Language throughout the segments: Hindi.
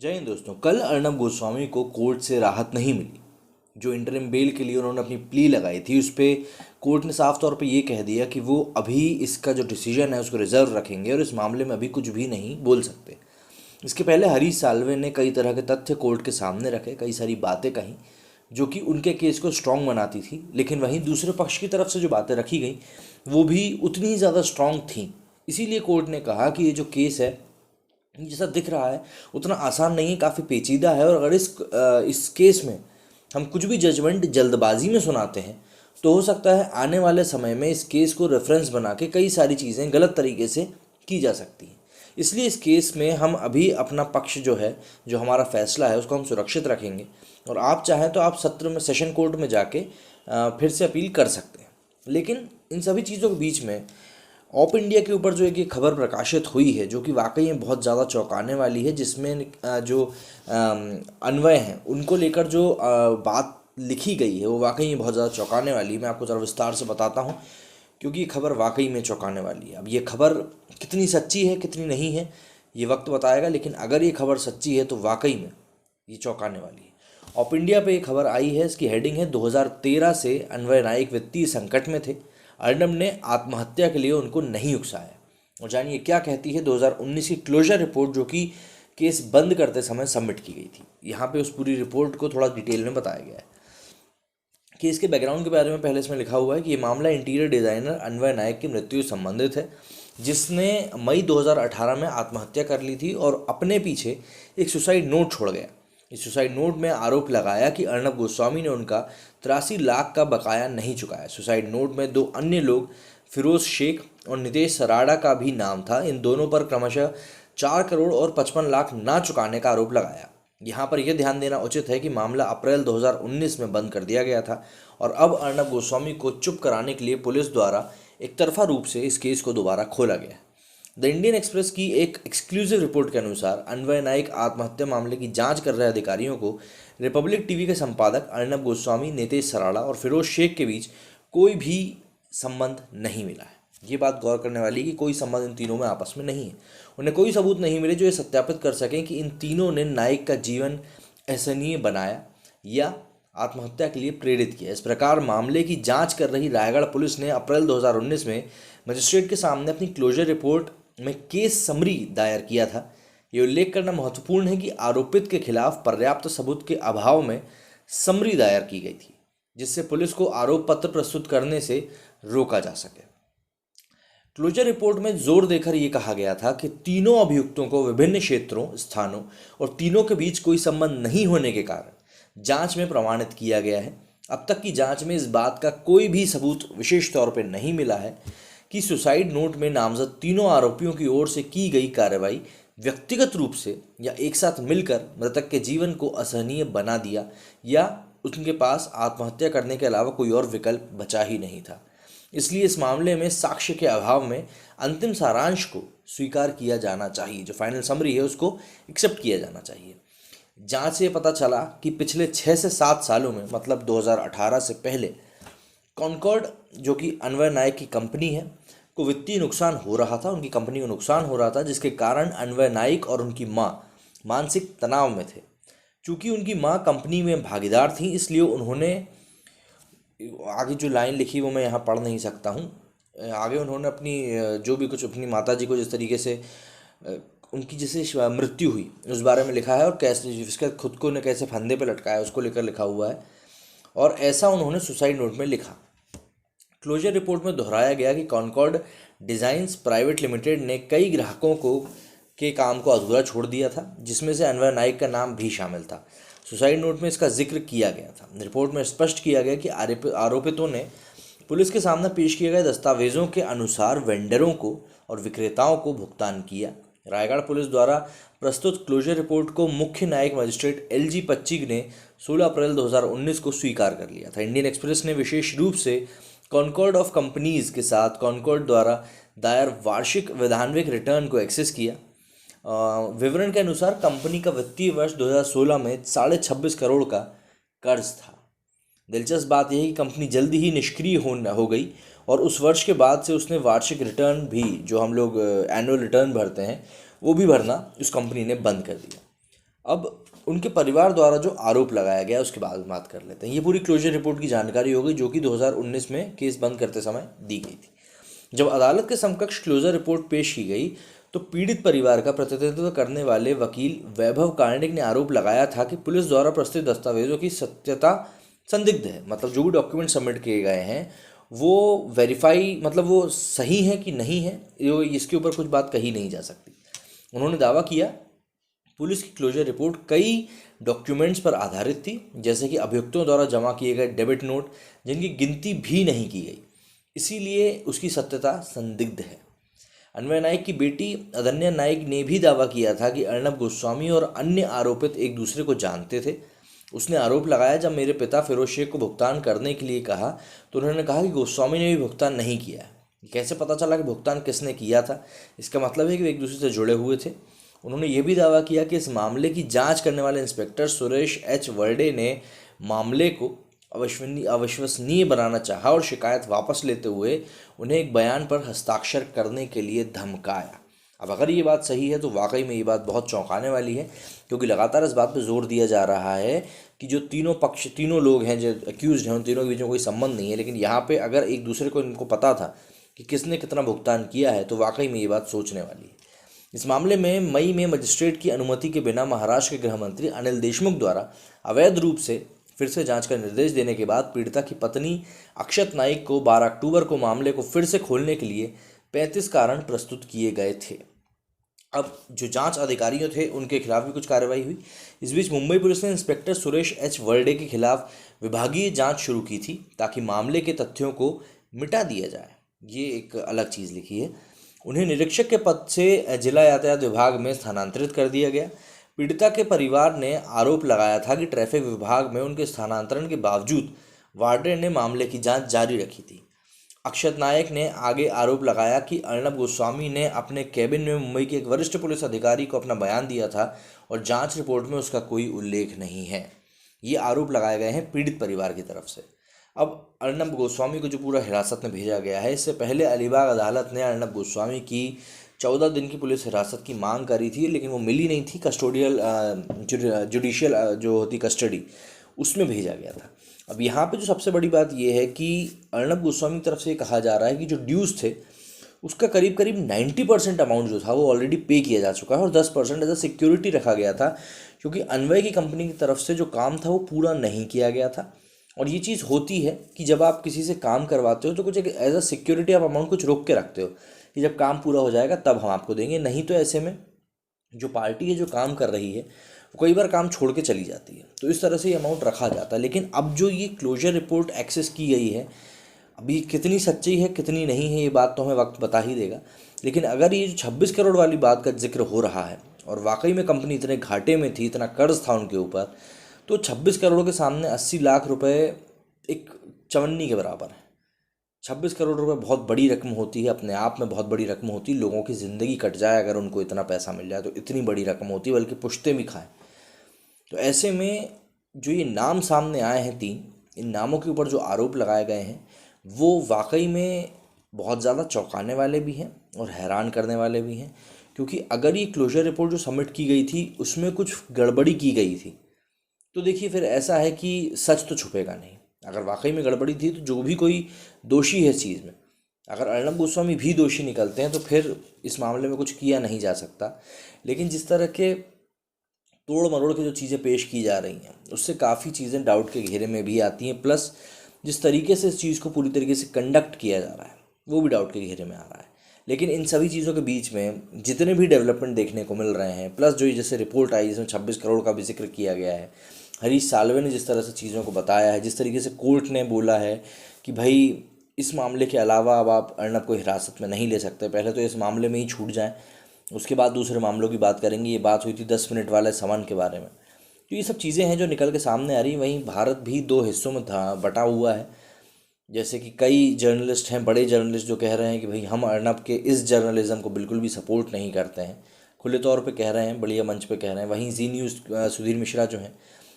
जय हिंद दोस्तों। कल अर्नब गोस्वामी को कोर्ट से राहत नहीं मिली। जो इंटरिम बेल के लिए उन्होंने अपनी प्ली लगाई थी, उस पे कोर्ट ने साफ तौर पे ये कह दिया कि वो अभी इसका जो डिसीजन है उसको रिजर्व रखेंगे और इस मामले में अभी कुछ भी नहीं बोल सकते। इसके पहले हरीश साल्वे ने कई तरह के तथ्य कोर्ट के सामने रखे, कई सारी बातें कहीं जो कि उनके केस को स्ट्रांग बनाती थी, लेकिन वहीं दूसरे पक्ष की तरफ से जो बातें रखी गई वो भी उतनी ही ज़्यादा स्ट्रांग थी। इसीलिए कोर्ट ने कहा कि ये जो केस है जैसा दिख रहा है उतना आसान नहीं है, काफ़ी पेचीदा है, और अगर इस केस में हम कुछ भी जजमेंट जल्दबाजी में सुनाते हैं तो हो सकता है आने वाले समय में इस केस को रेफरेंस बना के कई सारी चीज़ें गलत तरीके से की जा सकती हैं। इसलिए इस केस में हम अभी अपना पक्ष जो है, जो हमारा फैसला है, उसको हम सुरक्षित रखेंगे, और आप चाहें तो आप सत्र में सेशन कोर्ट में जाके फिर से अपील कर सकते हैं। लेकिन इन सभी चीज़ों के बीच में ऑप इंडिया के ऊपर जो एक ये खबर प्रकाशित हुई है जो कि वाकई में बहुत ज़्यादा चौंकाने वाली है, जिसमें जो अन्वय हैं उनको लेकर जो बात लिखी गई है वो वाकई में बहुत ज़्यादा चौंकाने वाली है। मैं आपको ज़रा विस्तार से बताता हूँ क्योंकि ये खबर वाकई में चौंकाने वाली है। अब ये खबर कितनी सच्ची है कितनी नहीं है ये वक्त बताएगा, लेकिन अगर ये खबर सच्ची है तो वाकई में ये चौंकाने वाली है। ऑप इंडिया पे ये खबर आई है, इसकी हेडिंग है 2013 से अन्वय नाइक वित्तीय संकट में थे, अर्नब ने आत्महत्या के लिए उनको नहीं उकसाया। और जानिए क्या कहती है 2019 की क्लोजर रिपोर्ट जो कि केस बंद करते समय सबमिट की गई थी। यहाँ पे उस पूरी रिपोर्ट को थोड़ा डिटेल में बताया गया है कि इसके बैकग्राउंड के बारे में पहले इसमें लिखा हुआ है कि ये मामला इंटीरियर डिज़ाइनर अन्वय नायक की मृत्यु से संबंधित है, जिसने मई 2018 में आत्महत्या कर ली थी और अपने पीछे एक सुसाइड नोट छोड़ गया। इस सुसाइड नोट में आरोप लगाया कि अर्नब गोस्वामी ने उनका 83 लाख का बकाया नहीं चुकाया। सुसाइड नोट में दो अन्य लोग फिरोज शेख और नितेश सराडा का भी नाम था। इन दोनों पर क्रमशः 4 करोड़ और 55 लाख ना चुकाने का आरोप लगाया। यहाँ पर यह ध्यान देना उचित है कि मामला अप्रैल 2019 में बंद कर दिया गया था और अब अर्नब गोस्वामी को चुप कराने के लिए पुलिस द्वारा एक तरफा रूप से इस केस को दोबारा खोला गया है। द इंडियन एक्सप्रेस की एक एक्सक्लूसिव रिपोर्ट के अनुसार अन्वय नाइक आत्महत्या मामले की जांच कर रहे अधिकारियों को रिपब्लिक टीवी के संपादक अर्नब गोस्वामी, नितेश सराडा और फिरोज शेख के बीच कोई भी संबंध नहीं मिला है। ये बात गौर करने वाली है कि कोई संबंध इन तीनों में आपस में नहीं है। उन्हें कोई सबूत नहीं मिले जो ये सत्यापित कर सकें कि इन तीनों ने नाइक का जीवन असहनीय बनाया या आत्महत्या के लिए प्रेरित किया। इस प्रकार मामले की जांच कर रही रायगढ़ पुलिस ने अप्रैल 2019 में मजिस्ट्रेट के सामने अपनी क्लोजर रिपोर्ट में केस समरी दायर किया था। ये उल्लेख करना महत्वपूर्ण है कि आरोपित के खिलाफ पर्याप्त सबूत के अभाव में समरी दायर की गई थी, जिससे पुलिस को आरोप पत्र प्रस्तुत करने से रोका जा सके। क्लोजर रिपोर्ट में जोर देकर यह कहा गया था कि तीनों अभियुक्तों को विभिन्न क्षेत्रों, स्थानों और तीनों के बीच कोई संबंध नहीं होने के कारण जांच में प्रमाणित किया गया है। अब तक की जांच में इस बात का कोई भी सबूत विशेष तौर पर नहीं मिला है कि सुसाइड नोट में नामजद तीनों आरोपियों की ओर से की गई कार्रवाई व्यक्तिगत रूप से या एक साथ मिलकर मृतक के जीवन को असहनीय बना दिया या उनके पास आत्महत्या करने के अलावा कोई और विकल्प बचा ही नहीं था। इसलिए इस मामले में साक्ष्य के अभाव में अंतिम सारांश को स्वीकार किया जाना चाहिए, जो फाइनल समरी है उसको एक्सेप्ट किया जाना चाहिए। जांच से पता चला कि पिछले 6 से 7 सालों में, मतलब 2018 से पहले, कॉनकॉर्ड जो कि अन्वय नायक की कंपनी है को वित्तीय नुकसान हो रहा था, उनकी कंपनी को नुकसान हो रहा था, जिसके कारण अन्वय नाइक और उनकी मां मानसिक तनाव में थे। चूँकि उनकी मां कंपनी में भागीदार थी, इसलिए उन्होंने आगे जो लाइन लिखी वो मैं यहाँ पढ़ नहीं सकता हूँ। आगे उन्होंने अपनी जो भी कुछ अपनी माताजी को जिस तरीके से उनकी जैसे मृत्यु हुई उस बारे में लिखा है, और कैसे इसके खुद को ने कैसे फंदे पे लटकाया उसको लेकर लिखा हुआ है, और ऐसा उन्होंने सुसाइड नोट में लिखा। क्लोजर रिपोर्ट में दोहराया गया कि कॉनकॉर्ड डिज़ाइंस प्राइवेट लिमिटेड ने कई ग्राहकों को के काम को अधूरा छोड़ दिया था, जिसमें से अन्वय नाइक का नाम भी शामिल था। सुसाइड नोट में इसका जिक्र किया गया था। रिपोर्ट में स्पष्ट किया गया कि आरोपितों ने पुलिस के सामने पेश किए गए दस्तावेजों के अनुसार वेंडरों को और विक्रेताओं को भुगतान किया। रायगढ़ पुलिस द्वारा प्रस्तुत क्लोजर रिपोर्ट को मुख्य न्यायिक मजिस्ट्रेट LG पच्चीग ने 16 अप्रैल 2019 को स्वीकार कर लिया था। इंडियन एक्सप्रेस ने विशेष रूप से कॉनकॉर्ड ऑफ कंपनीज के साथ कॉनकॉर्ड द्वारा दायर वार्षिक वैधानिक रिटर्न को एक्सेस किया। विवरण के अनुसार कंपनी का वित्तीय वर्ष 2016 में 26.5 करोड़ का कर्ज था। दिलचस्प बात यह है कि कंपनी जल्दी ही निष्क्रिय हो गई और उस वर्ष के बाद से उसने वार्षिक रिटर्न भी, जो हम लोग एनुअल रिटर्न भरते हैं, वो भी भरना उस कंपनी ने बंद कर दिया। अब उनके परिवार द्वारा जो आरोप लगाया गया उसके बाद में बात कर लेते हैं। ये पूरी क्लोजर रिपोर्ट की जानकारी हो गई जो कि 2019 में केस बंद करते समय दी गई थी। जब अदालत के समकक्ष क्लोजर रिपोर्ट पेश की गई तो पीड़ित परिवार का प्रतिनिधित्व करने वाले वकील वैभव कार्णिक ने आरोप लगाया था कि पुलिस द्वारा प्रस्तुत दस्तावेजों की सत्यता संदिग्ध है। मतलब जो भी डॉक्यूमेंट सबमिट किए गए हैं वो वेरीफाई, मतलब वो सही है कि नहीं है, इसके ऊपर कुछ बात कही नहीं जा सकती। उन्होंने दावा किया पुलिस की क्लोजर रिपोर्ट कई डॉक्यूमेंट्स पर आधारित थी, जैसे कि अभियुक्तों द्वारा जमा किए गए डेबिट नोट जिनकी गिनती भी नहीं की गई, इसीलिए उसकी सत्यता संदिग्ध है। अन्वय नाइक की बेटी अदन्या नाइक ने भी दावा किया था कि अर्नब गोस्वामी और अन्य आरोपित एक दूसरे को जानते थे। उसने आरोप लगाया जब मेरे पिता फिरोज शेख को भुगतान करने के लिए कहा तो उन्होंने कहा कि गोस्वामी ने भी भुगतान नहीं किया है। कैसे पता चला कि भुगतान किसने किया था? इसका मतलब है कि वे एक दूसरे से जुड़े हुए थे। उन्होंने ये भी दावा किया कि इस मामले की जांच करने वाले इंस्पेक्टर सुरेश एच वर्डे ने मामले को अविश्वसनीय बनाना चाहा और शिकायत वापस लेते हुए उन्हें एक बयान पर हस्ताक्षर करने के लिए धमकाया। अब अगर ये बात सही है तो वाकई में ये बात बहुत चौंकाने वाली है, क्योंकि लगातार इस बात पर जोर दिया जा रहा है कि जो तीनों लोग हैं जो अक्यूज्ड हैं उन तीनों के बीच में कोई संबंध नहीं है। लेकिन यहाँ पे अगर एक दूसरे को इनको पता था कि किसने कितना भुगतान किया है तो वाकई में ये बात सोचने वाली है। इस मामले में मई में मजिस्ट्रेट की अनुमति के बिना महाराष्ट्र के गृह मंत्री अनिल देशमुख द्वारा अवैध रूप से फिर से जांच का निर्देश देने के बाद पीड़िता की पत्नी अक्षत नाइक को 12 अक्टूबर को मामले को फिर से खोलने के लिए 35 कारण प्रस्तुत किए गए थे। अब जो जांच अधिकारियों थे उनके खिलाफ भी कुछ कार्रवाई हुई। इस बीच मुंबई पुलिस ने इंस्पेक्टर सुरेश एच वर्डे के खिलाफ विभागीय जांच शुरू की थी ताकि मामले के तथ्यों को मिटा दिया जाए। ये एक अलग चीज़ लिखी है। उन्हें निरीक्षक के पद से जिला यातायात विभाग में स्थानांतरित कर दिया गया। पीड़िता के परिवार ने आरोप लगाया था कि ट्रैफिक विभाग में उनके स्थानांतरण के बावजूद वार्डे ने मामले की जांच जारी रखी थी। अक्षत नायक ने आगे आरोप लगाया कि अर्नब गोस्वामी ने अपने कैबिन में मुंबई के एक वरिष्ठ पुलिस अधिकारी को अपना बयान दिया था और जांच रिपोर्ट में उसका कोई उल्लेख नहीं है। ये आरोप लगाए गए हैं पीड़ित परिवार की तरफ से। अब अर्नब गोस्वामी को जो पूरा हिरासत में भेजा गया है, इससे पहले अलीबाग अदालत ने अर्नब गोस्वामी की 14 दिन की पुलिस हिरासत की मांग करी थी, लेकिन वो मिली नहीं थी। कस्टोडियल जुडिशियल जो होती कस्टडी, उसमें भेजा गया था। अब यहाँ पे जो सबसे बड़ी बात ये है कि अर्नब गोस्वामी की तरफ से कहा जा रहा है कि जो ड्यूज़ थे उसका करीब करीब 90% अमाउंट जो था वो ऑलरेडी पे किया जा चुका है और 10% एज अ सिक्योरिटी रखा गया था, क्योंकि अन्वय की कंपनी की तरफ से जो काम था वो पूरा नहीं किया गया था। और ये चीज़ होती है कि जब आप किसी से काम करवाते हो तो कुछ एक एज अ सिक्योरिटी आप अमाउंट कुछ रोक के रखते हो कि जब काम पूरा हो जाएगा तब हम आपको देंगे, नहीं तो ऐसे में जो पार्टी है जो काम कर रही है वो कई बार काम छोड़ के चली जाती है। तो इस तरह से ये अमाउंट रखा जाता है। लेकिन अब जो ये क्लोजर रिपोर्ट एक्सेस की गई है, अभी कितनी सच्ची है कितनी नहीं है ये बात तो हमें वक्त बता ही देगा। लेकिन अगर ये 26 करोड़ वाली बात का जिक्र हो रहा है और वाकई में कंपनी इतने घाटे में थी, इतना कर्ज था उनके ऊपर, तो 26 करोड़ के सामने 80 लाख रुपए एक चवन्नी के बराबर है। 26 करोड़ रुपए बहुत बड़ी रकम होती है, अपने आप में बहुत बड़ी रकम होती है। लोगों की ज़िंदगी कट जाए अगर उनको इतना पैसा मिल जाए तो इतनी बड़ी रकम होती है, बल्कि पुश्ते भी खाएं। तो ऐसे में जो ये नाम सामने आए हैं 3, इन नामों के ऊपर जो आरोप लगाए गए हैं वो वाकई में बहुत ज़्यादा चौंकाने वाले भी हैं और हैरान करने वाले भी हैं। क्योंकि अगर ये क्लोजर रिपोर्ट जो सबमिट की गई थी उसमें कुछ गड़बड़ी की गई थी तो देखिए फिर ऐसा है कि सच तो छुपेगा नहीं। अगर वाकई में गड़बड़ी थी तो जो भी कोई दोषी है इस चीज़ में, अगर अर्नब गोस्वामी भी दोषी निकलते हैं तो फिर इस मामले में कुछ किया नहीं जा सकता। लेकिन जिस तरह के तोड़ मरोड़ के जो चीज़ें पेश की जा रही हैं उससे काफ़ी चीज़ें डाउट के घेरे में भी आती हैं। प्लस जिस तरीके से इस चीज़ को पूरी तरीके से कंडक्ट किया जा रहा है वो भी डाउट के घेरे में आ रहा है। लेकिन इन सभी चीज़ों के बीच में जितने भी डेवलपमेंट देखने को मिल रहे हैं, प्लस जो जैसे रिपोर्ट आई जिसमें 26 करोड़ का भी जिक्र किया गया है, हरीश साल्वे ने जिस तरह से चीज़ों को बताया है, जिस तरीके से कोर्ट ने बोला है कि भाई इस मामले के अलावा अब आप अर्नब को हिरासत में नहीं ले सकते, पहले तो इस मामले में ही छूट जाएं, उसके बाद दूसरे मामलों की बात करेंगे। ये बात हुई थी 10 मिनट वाले समन के बारे में। तो ये सब चीज़ें हैं जो निकल के सामने आ रही। वहीं भारत भी 2 हिस्सों में बटा हुआ है। जैसे कि कई जर्नलिस्ट हैं, बड़े जर्नलिस्ट, जो कह रहे हैं कि भाई हम अर्नब के इस जर्नलिज़म को बिल्कुल भी सपोर्ट नहीं करते हैं, खुले तौर पे कह रहे हैं, बढ़िया मंच पे कह रहे हैं। वहीं जी न्यूज़ सुधीर मिश्रा जो हैं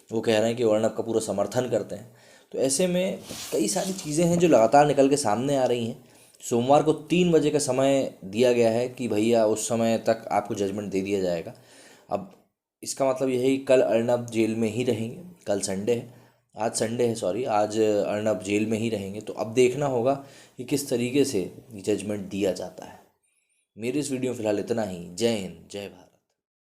वो कह रहे हैं कि अर्नब का पूरा समर्थन करते हैं। तो ऐसे में कई सारी चीज़ें हैं जो लगातार निकल के सामने आ रही हैं। सोमवार को 3 बजे का समय दिया गया है कि भैया उस समय तक आपको जजमेंट दे दिया जाएगा। अब इसका मतलब यह है कि कल अर्नब जेल में ही रहेंगे। कल संडे है, आज संडे है सॉरी, आज अर्नब जेल में ही रहेंगे। तो अब देखना होगा कि किस तरीके से जजमेंट दिया जाता है। मेरी इस वीडियो में फ़िलहाल इतना ही। जय हिंद, जय भारत।